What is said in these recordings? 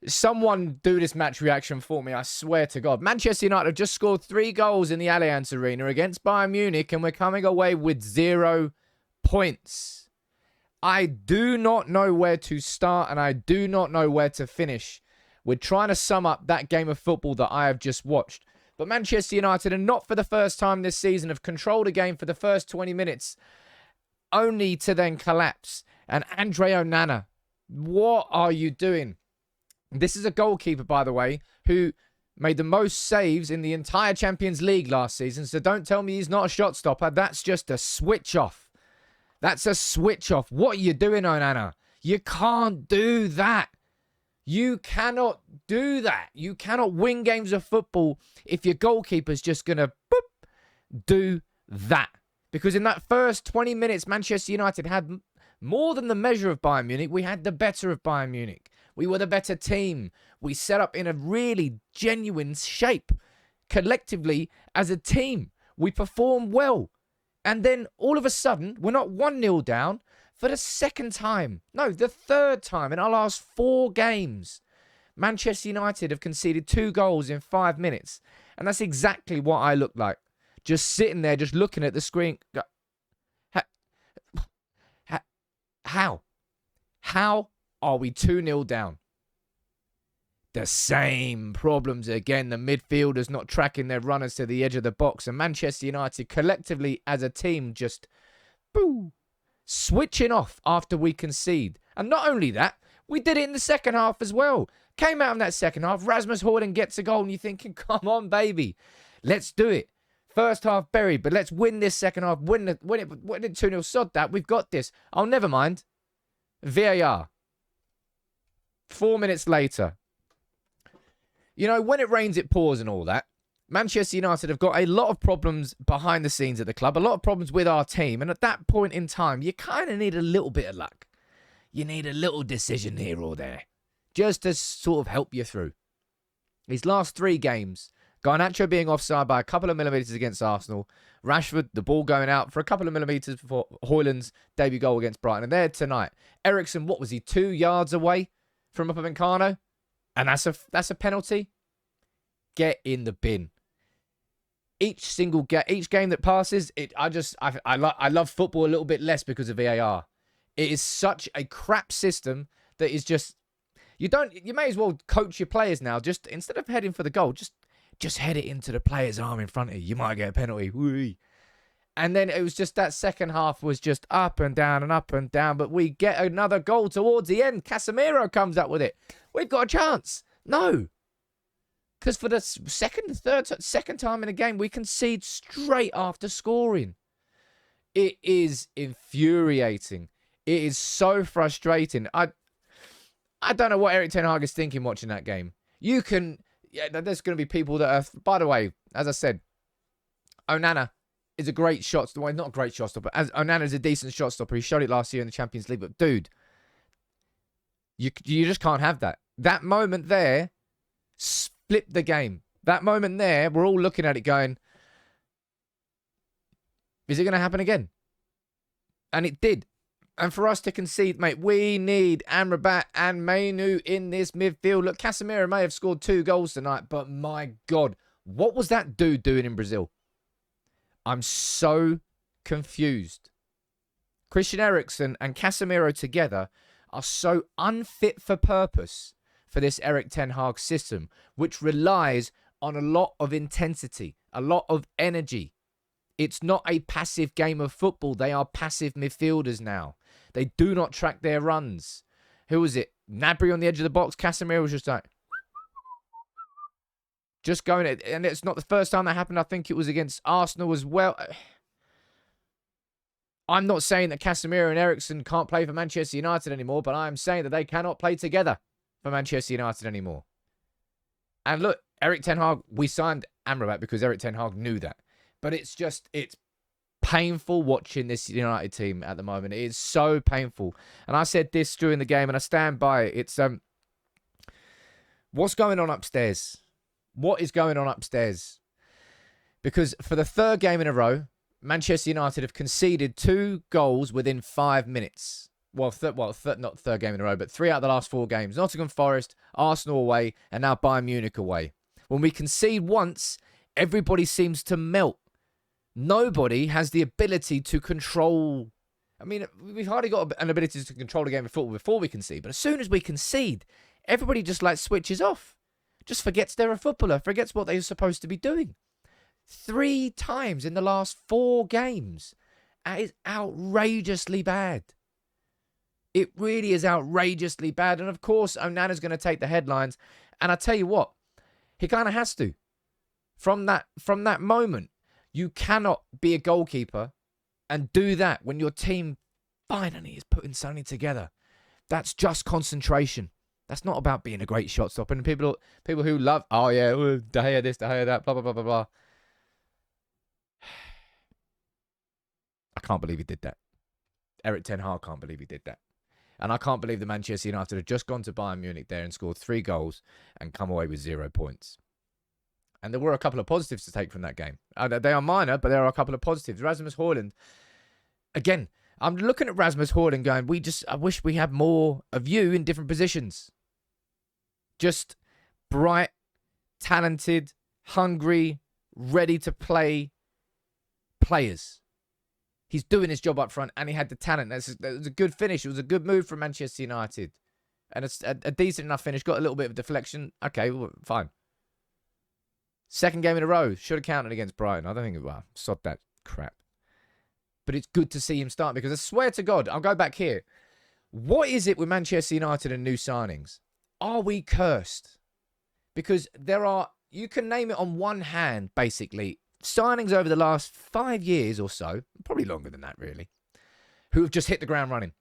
Someone do this match reaction for me, I swear to God. Manchester United have just scored 3 goals in the Allianz Arena against Bayern Munich, and we're coming away with 0 points. I do not know where to start, and I do not know where to finish. We're trying to sum up that game of football that I have just watched. But Manchester United, and not for the first time this season, have controlled a game for the first 20 minutes, only to then collapse. And Andre Onana, what are you doing? This is a goalkeeper, by the way, who made the most saves in the entire Champions League last season. So don't tell me he's not a shot stopper. That's just a switch off. That's a switch off. What are you doing, Onana? You can't do that. You cannot do that. You cannot win games of football if your goalkeeper's just going to do that. Because in that first 20 minutes, Manchester United had more than the measure of Bayern Munich. We had the better of Bayern Munich. We were the better team. We set up in a really genuine shape. Collectively, as a team, we performed well. And then, all of a sudden, we're not 1-0 down for the second time. No, the third time in our last 4 games. Manchester United have conceded 2 goals in 5 minutes. And that's exactly what I look like. Just sitting there, just looking at the screen. How? How are we 2-0 down? The same problems again. The midfielders not tracking their runners to the edge of the box. And Manchester United collectively as a team just switching off after we concede. And not only that, we did it in the second half as well. Came out in that second half. Rasmus Højlund gets a goal and you're thinking, come on, baby. Let's do it. First half buried, but let's win this second half. Win it 2-0. Sod that. We've got this. Oh, never mind. VAR. 4 minutes later. You know, when it rains, it pours and all that. Manchester United have got a lot of problems behind the scenes at the club. A lot of problems with our team. And at that point in time, you kind of need a little bit of luck. You need a little decision here or there. Just to sort of help you through. These last 3 games, Garnacho being offside by a couple of millimetres against Arsenal. Rashford, the ball going out for a couple of millimetres for Højlund's debut goal against Brighton. And there tonight, Eriksen, what was he, 2 yards away from Upamecano? And that's a penalty. Get in the bin. Each game that passes, I love football a little bit less because of VAR. It is such a crap system that is just you may as well coach your players now. Just instead of heading for the goal, just head it into the player's arm in front of you. You might get a penalty. Whee. And then it was just that second half was just up and down and up and down. But we get another goal towards the end. Casemiro comes up with it. We've got a chance. No. Because for the second time in a game, we concede straight after scoring. It is infuriating. It is so frustrating. I don't know what Erik ten Hag is thinking watching that game. There's going to be people that are, by the way, as I said, Onana is a great shot stopper. Well, not a great shot stopper. Onana is a decent shot stopper. He showed it last year in the Champions League. But, dude, you just can't have that. That moment there flipped the game. That moment there, we're all looking at it going, is it going to happen again? And it did. And for us to concede, mate, we need Amrabat and Mainu in this midfield. Look, Casemiro may have scored 2 goals tonight, but my God, what was that dude doing in Brazil? I'm so confused. Christian Eriksen and Casemiro together are so unfit for purpose for this Erik ten Hag system, which relies on a lot of intensity, a lot of energy. It's not a passive game of football. They are passive midfielders now. They do not track their runs. Who was it? Gnabry on the edge of the box. Casemiro was just like, just going at, and it's not the first time that happened. I think it was against Arsenal as well. I'm not saying that Casemiro and Eriksen can't play for Manchester United anymore, but I'm saying that they cannot play together for Manchester United anymore. And look, Erik ten Hag, we signed Amrabat because Erik ten Hag knew that. But it's painful watching this United team at the moment. It is so painful. And I said this during the game, and I stand by it. It's what's going on upstairs? What is going on upstairs? Because for the 3rd game in a row, Manchester United have conceded 2 goals within 5 minutes. not third game in a row, but 3 out of the last 4 games. Nottingham Forest, Arsenal away, and now Bayern Munich away. When we concede once, everybody seems to melt. Nobody has the ability to control. I mean, we've hardly got an ability to control a game of football before we concede, but as soon as we concede, everybody just like switches off. Just forgets they're a footballer, forgets what they're supposed to be doing. 3 times in the last 4 games. That is outrageously bad. It really is outrageously bad. And of course, Onana's going to take the headlines. And I tell you what, he kind of has to. From that moment, you cannot be a goalkeeper and do that when your team finally is putting something together. That's just concentration. That's not about being a great shot stopper. And people who love, oh yeah, De Gea this, De Gea that, blah, blah, blah, blah, blah. I can't believe he did that. Erik Ten Hag can't believe he did that. And I can't believe the Manchester United have just gone to Bayern Munich there and scored 3 goals and come away with 0 points. And there were a couple of positives to take from that game. They are minor, but there are a couple of positives. Rasmus Højlund, again, I'm looking at Rasmus Højlund going, I wish we had more of you in different positions. Just bright, talented, hungry, ready to play players. He's doing his job up front, and he had the talent. That was a good finish. It was a good move from Manchester United. And it's a decent enough finish. Got a little bit of deflection. Okay, well, fine. Second game in a row. Should have counted against Brighton. I don't think, well, sod that crap. But it's good to see him start, because I swear to God, I'll go back here. What is it with Manchester United and new signings? Are we cursed? Because you can name it on one hand, basically, signings over the last 5 years or so, probably longer than that, really, who have just hit the ground running,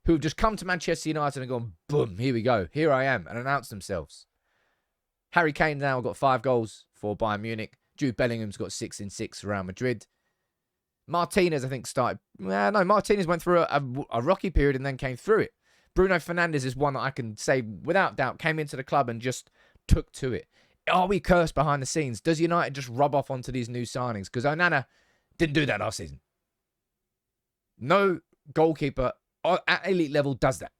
who have just come to Manchester United and gone, boom, here we go, here I am, and announced themselves. Harry Kane now got 5 goals for Bayern Munich. Jude Bellingham's got 6 in 6 for Real Madrid. Martinez, I think, Martinez went through a rocky period and then came through it. Bruno Fernandes is one that I can say, without doubt, came into the club and just took to it. Are we cursed behind the scenes? Does United just rub off onto these new signings? Because Onana didn't do that last season. No goalkeeper at elite level does that.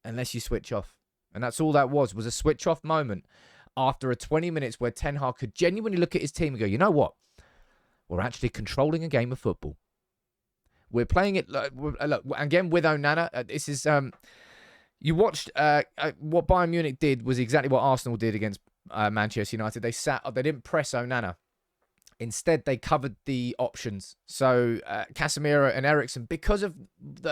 Unless you switch off. And that's all that was a switch off moment after a 20 minutes where Ten Hag could genuinely look at his team and go, you know what? We're actually controlling a game of football. We're playing it, look, again, with Onana. This is, you watched what Bayern Munich did was exactly what Arsenal did against Manchester United. They didn't press Onana. Instead, they covered the options. So Casemiro and Eriksen, because of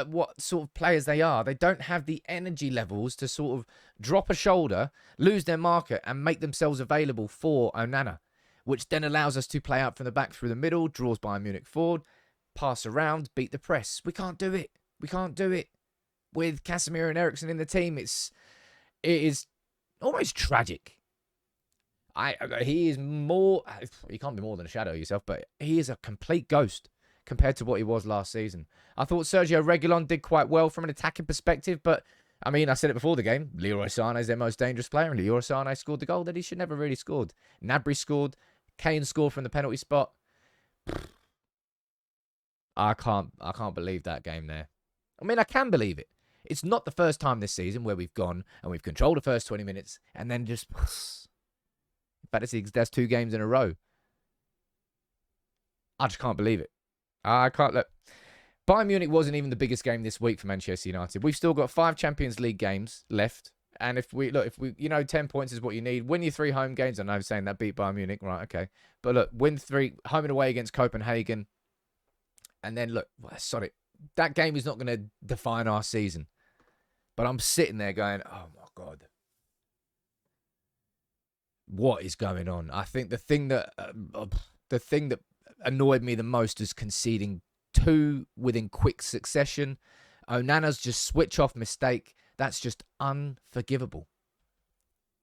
what sort of players they are, they don't have the energy levels to sort of drop a shoulder, lose their marker, and make themselves available for Onana, which then allows us to play out from the back through the middle, draws Bayern Munich forward, pass around, beat the press. We can't do it. We can't do it. With Casemiro and Eriksen in the team, it is almost tragic. He is more. You can't be more than a shadow of yourself, but he is a complete ghost compared to what he was last season. I thought Sergio Reguilon did quite well from an attacking perspective, but I mean, I said it before the game. Leroy Sané is their most dangerous player, and Leroy Sané scored the goal that he should never really scored. Gnabry scored. Kane scored from the penalty spot. I can't believe that game there. I mean, I can believe it. It's not the first time this season where we've gone and we've controlled the first 20 minutes and then just... In fact, that's 2 games in a row. I just can't believe it. I can't look. Bayern Munich wasn't even the biggest game this week for Manchester United. We've still got 5 Champions League games left. And if we 10 points is what you need. Win your 3 home games. I know I'm saying that beat Bayern Munich. Right, okay. But look, win 3 home and away against Copenhagen. And then look, sorry, that game is not going to define our season. But I'm sitting there going, oh my God. What is going on? I think the thing that annoyed me the most is conceding 2 within quick succession. Onana's just switch off mistake. That's just unforgivable.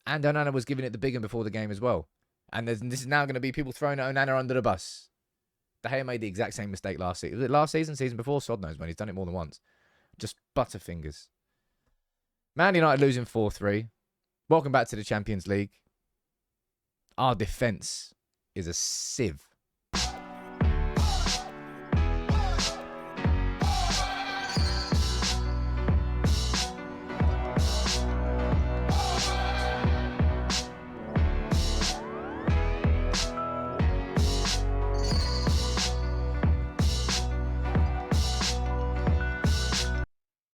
And Onana was giving it the big one before the game as well. And this is now going to be people throwing Onana under the bus. De Gea made the exact same mistake last season. Was it last season? Season before? Sod knows when. He's done it more than once. Just butterfingers. Man United losing 4-3. Welcome back to the Champions League. Our defence is a sieve.